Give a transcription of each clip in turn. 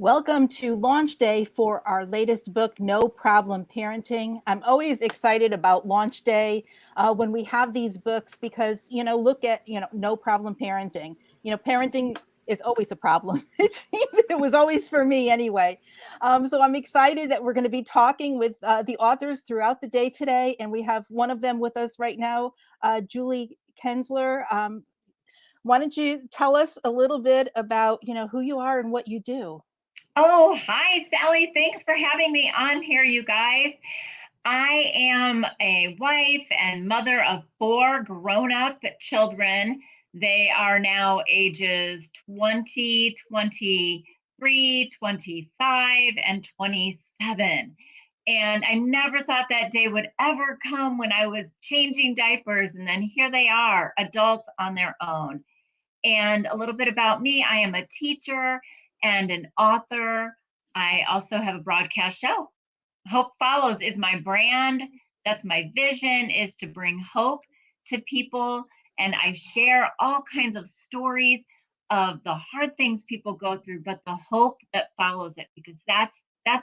Welcome to launch day for our latest book, No Problem Parenting. I'm always excited about launch day when we have these books because, look at, No Problem Parenting. Parenting is always a problem. It seems it was always for me anyway. So I'm excited that we're going to be talking with the authors throughout the day today. And we have one of them with us right now, Julie Kenzler. Why don't you tell us a little bit about, who you are and what you do? Oh, hi, Sally. Thanks for having me on here, you guys. I am a wife and mother of four grown up children. They are now ages 20, 23, 25, and 27. And I never thought that day would ever come when I was changing diapers. And then here they are, adults on their own. And a little bit about me, I am a teacher and an author. I also have a broadcast show. Hope Follows is my brand. That's my vision, is to bring hope to people. And I share all kinds of stories of the hard things people go through, but the hope that follows it, because that's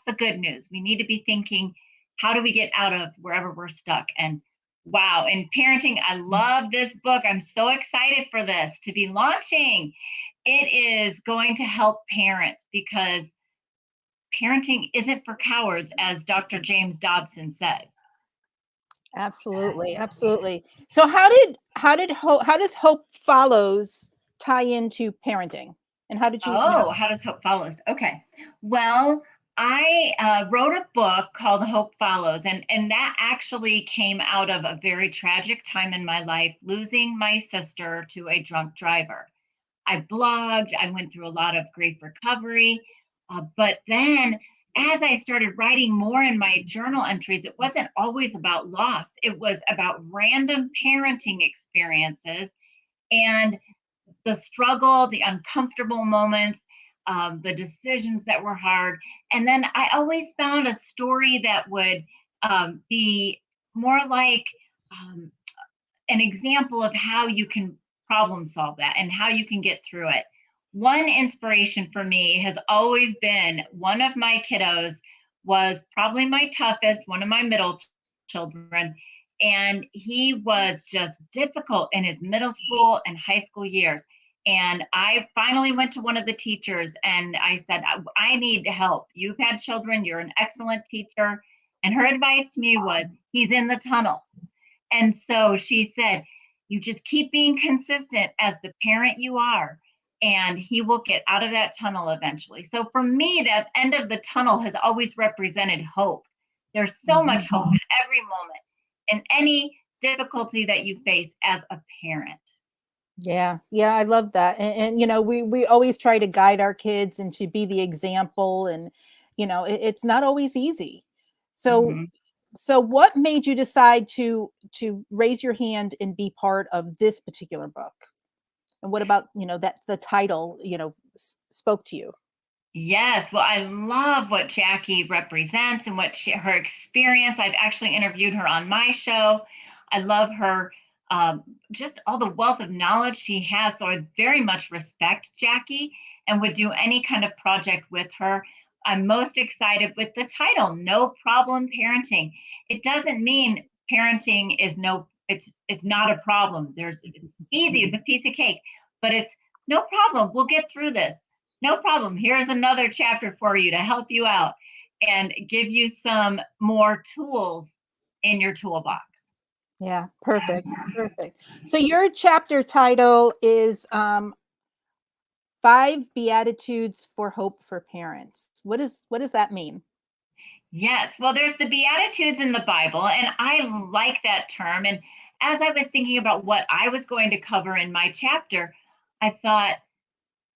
the good news. We need to be thinking, how do we get out of wherever we're stuck? And wow, in parenting, I love this book. I'm so excited for this to be launching. It is going to help parents because parenting isn't for cowards, as Dr. James Dobson says. Absolutely, absolutely. So how does Hope Follows tie into parenting? And how did Oh, how does hope follows? Okay. Well, I wrote a book called Hope Follows, and that actually came out of a very tragic time in my life, losing my sister to a drunk driver. I blogged, I went through a lot of grief recovery. But then as I started writing more in my journal entries, it wasn't always about loss, it was about random parenting experiences and the struggle, the uncomfortable moments, the decisions that were hard. And then I always found a story that would be more like um, an example of how you can problem solve that and how you can get through it. One inspiration for me has always been one of my kiddos was probably my toughest, one of my middle children, and he was just difficult in his middle school and high school years. And I finally went to one of the teachers and I said, I need help. You've had children, you're an excellent teacher. And her advice to me was, he's in the tunnel. And so she said, you just keep being consistent as the parent you are, and he will get out of that tunnel eventually. So for me, that end of the tunnel has always represented hope. There's so much hope in every moment, in any difficulty that you face as a parent. Yeah, I love that. And we always try to guide our kids and to be the example, and it's not always easy. So Mhm. so what made you decide to raise your hand and be part of this particular book? And what about, that the title, spoke to you? Yes, well, I love what Jackie represents and her experience. I've actually interviewed her on my show. I love her, just all the wealth of knowledge she has. So I very much respect Jackie and would do any kind of project with her. I'm most excited with the title, No Problem Parenting. It doesn't mean parenting is it's not a problem. It's easy, it's a piece of cake, but it's no problem. We'll get through this. No problem. Here's another chapter for you to help you out and give you some more tools in your toolbox. Yeah, perfect, perfect. So your chapter title is Five Beatitudes for Hope for Parents. What does that mean? Yes, well, there's the Beatitudes in the Bible, and I like that term. And as I was thinking about what I was going to cover in my chapter, I thought,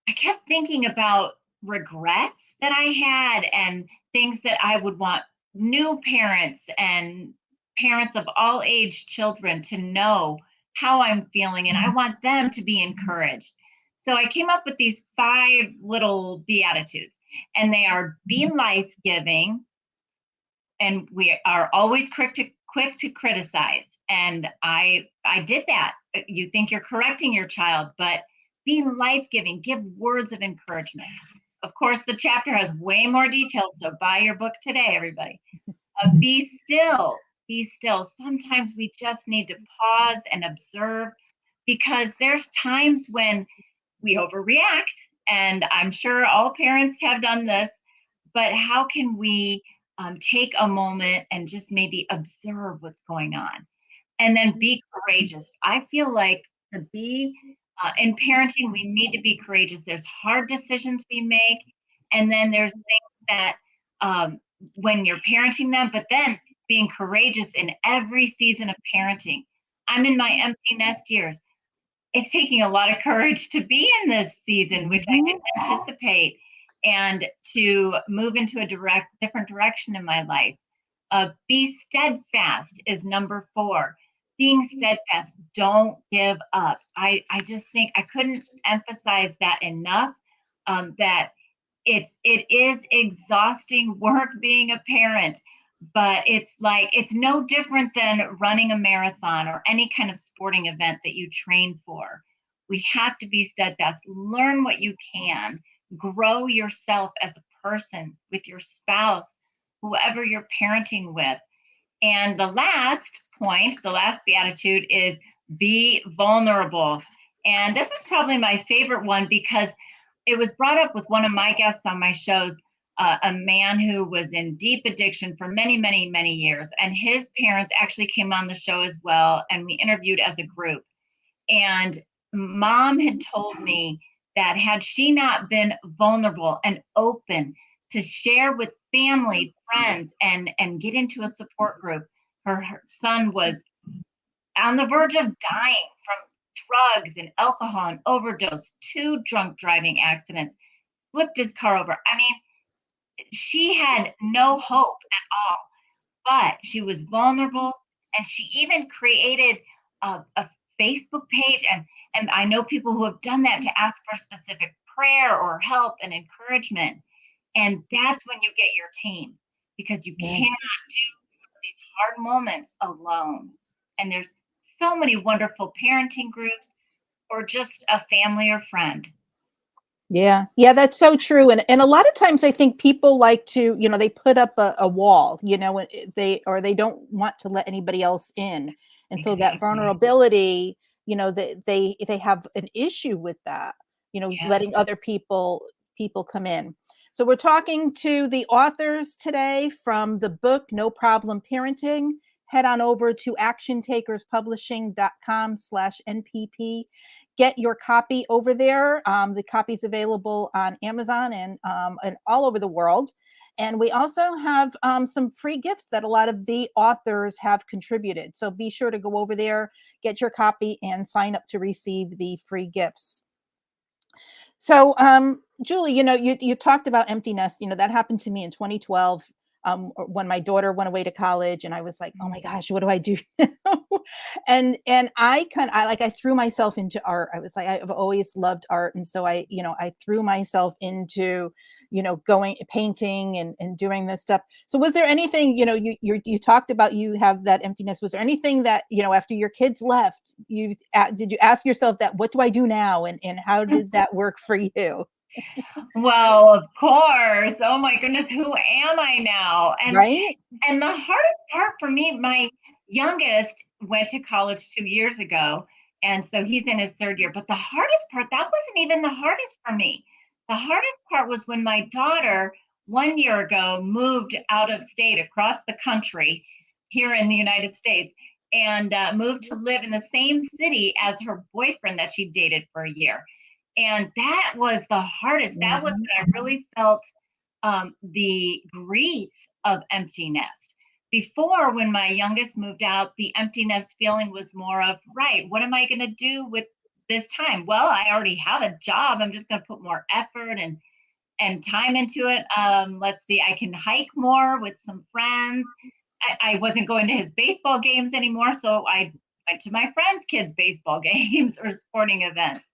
I kept thinking about regrets that I had and things that I would want new parents and parents of all age children to know how I'm feeling, and I want them to be encouraged. So I came up with these five little beatitudes, and they are be life giving, and we are always quick to criticize. And I did that. You think you're correcting your child, but be life giving, give words of encouragement. of course, the chapter has way more details, so buy your book today, everybody. Be still, be still. Sometimes we just need to pause and observe, because there's times when we overreact, and I'm sure all parents have done this, but how can we take a moment and just maybe observe what's going on? And then be courageous. I feel like to be in parenting, we need to be courageous. There's hard decisions we make, and then there's things that um, when you're parenting them, but then being courageous in every season of parenting. I'm in my empty nest years. It's taking a lot of courage to be in this season, which I Mhm. didn't anticipate, and to move into a different direction in my life. Be steadfast is number 4. Being steadfast, don't give up. I just think I couldn't emphasize that enough. That it is exhausting work being a parent, but it's like it's no different than running a marathon or any kind of sporting event that you train for. We have to be steadfast, learn what you can, grow yourself as a person with your spouse, whoever you're parenting with. And the last point, the last beatitude is be vulnerable. And this is probably my favorite one because it was brought up with one of my guests on my shows, a man who was in deep addiction for many, many, many years. And his parents actually came on the show as well. And we interviewed as a group. And mom had told me that had she not been vulnerable and open to share with family, friends, and get into a support group, her son was on the verge of dying from drugs and alcohol and overdose, 2 drunk driving accidents, flipped his car over. I mean, she had no hope at all, but she was vulnerable, and she even created a Facebook page, and I know people who have done that to ask for specific prayer or help and encouragement. And that's when you get your team, because you Yeah. cannot do some of these hard moments alone. And there's so many wonderful parenting groups or just a family or friend. Yeah. Yeah, that's so true. And a lot of times I think people like to, they put up a wall, they don't want to let anybody else in. And so that Exactly. vulnerability, they have an issue with that, Yeah. letting other people come in. So we're talking to the authors today from the book No Problem Parenting. Head on over to actiontakerspublishing.com/NPP. Get your copy over there. The copy's available on Amazon and all over the world. And we also have some free gifts that a lot of the authors have contributed. So be sure to go over there, get your copy, and sign up to receive the free gifts. So, Julie, you talked about emptiness. That happened to me in 2012 when my daughter went away to college, and I was like, "Oh my gosh, what do I do now?" And I threw myself into art. I was like, I've always loved art, and so I threw myself into going painting and doing this stuff. So, was there anything you talked about you have that emptiness? Was there anything that after your kids left, did you ask yourself that what do I do now, and how did that work for you? Well, of course. Oh my goodness, who am I now? Right? And the hardest part for me, my youngest went to college 2 years ago, and so he's in his 3rd year. But the hardest part, that wasn't even the hardest for me. The hardest part was when my daughter 1 year ago moved out of state across the country here in the United States, and moved to live in the same city as her boyfriend that she dated for a year. And that was the hardest. That was Mhm. when I really felt the grief of empty nest. Before, when my youngest moved out, the empty nest feeling was more of, right, what am I going to do with this time? Well, I already have a job. I'm just going to put more effort and time into it. Let's see, I can hike more with some friends. I wasn't going to his baseball games anymore, so I went to my friends' kids' baseball games or sporting events.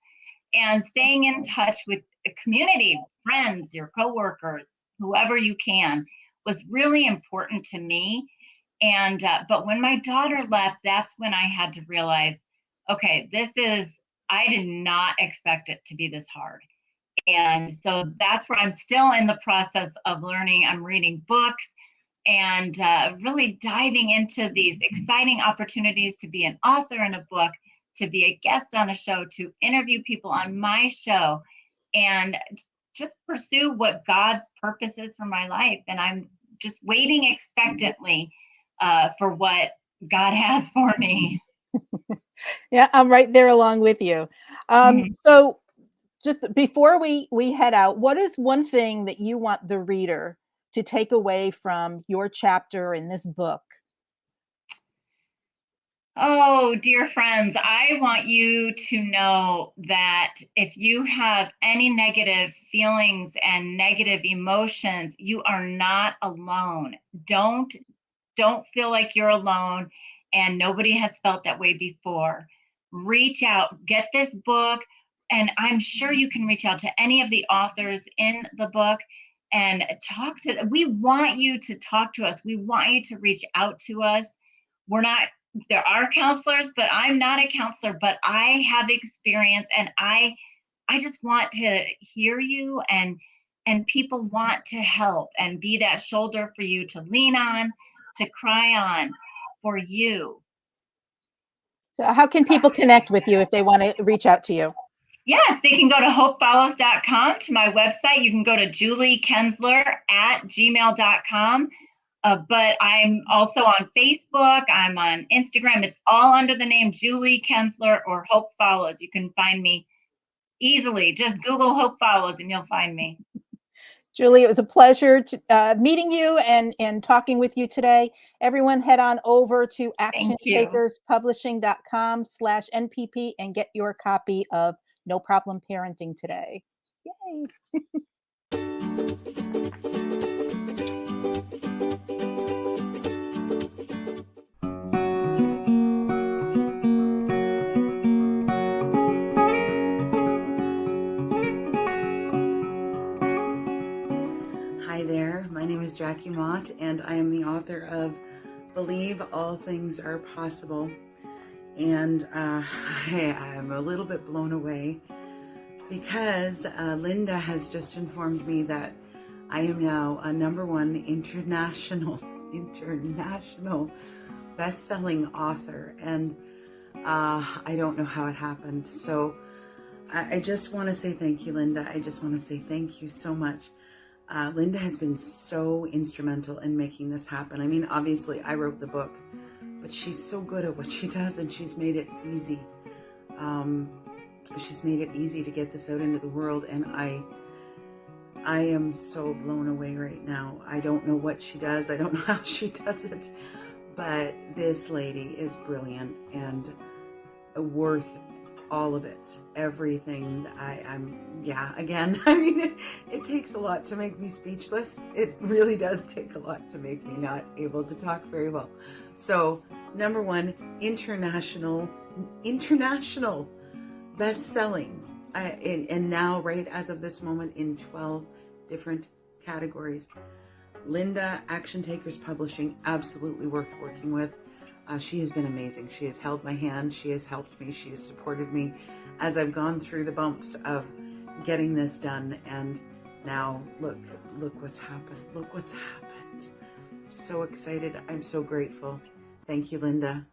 And staying in touch with the community, friends, your coworkers, whoever you can, was really important to me. And but when my daughter left, that's when I had to realize, okay, I did not expect it to be this hard. And so that's where I'm still in the process of learning. I'm reading books and really diving into these exciting opportunities to be an author in a book, to be a guest on a show, to interview people on my show, and just pursue what God's purpose is for my life. And I'm just waiting expectantly for what God has for me. Yeah, I'm right there along with you. Mhm. So just before we head out, what is one thing that you want the reader to take away from your chapter in this book? Oh, dear friends, I want you to know that if you have any negative feelings and negative emotions, you are not alone. Don't don't feel like you're alone, and nobody has felt that way before. Reach out, get this book, and I'm sure you can reach out to any of the authors in the book and talk to. We want you to talk to us. We want you to reach out to us. We're not, there are counselors, but I'm not a counselor, but I have experience, and I just want to hear you, and people want to help and be that shoulder for you to lean on, to cry on for you. So how can people connect with you if they want to reach out to you? Yes, they can go to hopefollows.com to my website. You can go to juliekenzler@gmail.com. But I'm also on Facebook. I'm on Instagram. It's all under the name Julie Kenzler or Hope Follows. You can find me easily. Just Google Hope Follows and you'll find me. Julie, it was a pleasure meeting you and talking with you today. Everyone head on over to Thank you. actiontakerspublishing.com/NPP and get your copy of No Problem Parenting today. Yay. Hi there, my name is Jackie Mott, and I am the author of Believe All Things Are Possible. And I'm a little bit blown away because Linda has just informed me that I am now a #1 international best-selling author, and I don't know how it happened. So I just want to say thank you, Linda. I just want to say thank you so much. Linda has been so instrumental in making this happen. I mean, obviously I wrote the book, but she's so good at what she does, and she's made it easy. She's made it easy to get this out into the world, and I am so blown away right now. I don't know what she does. I don't know how she does it, but this lady is brilliant and worth all of it, everything. Again, I mean, it takes a lot to make me speechless. It really does take a lot to make me not able to talk very well. So, #1 international best-selling, and now, right as of this moment, in 12 different categories. Linda, Action Takers Publishing, absolutely worth working with. She has been amazing. She has held my hand. She has helped me. She has supported me as I've gone through the bumps of getting this done. And now, look what's happened. Look what's happened. I'm so excited. I'm so grateful. Thank you, Linda.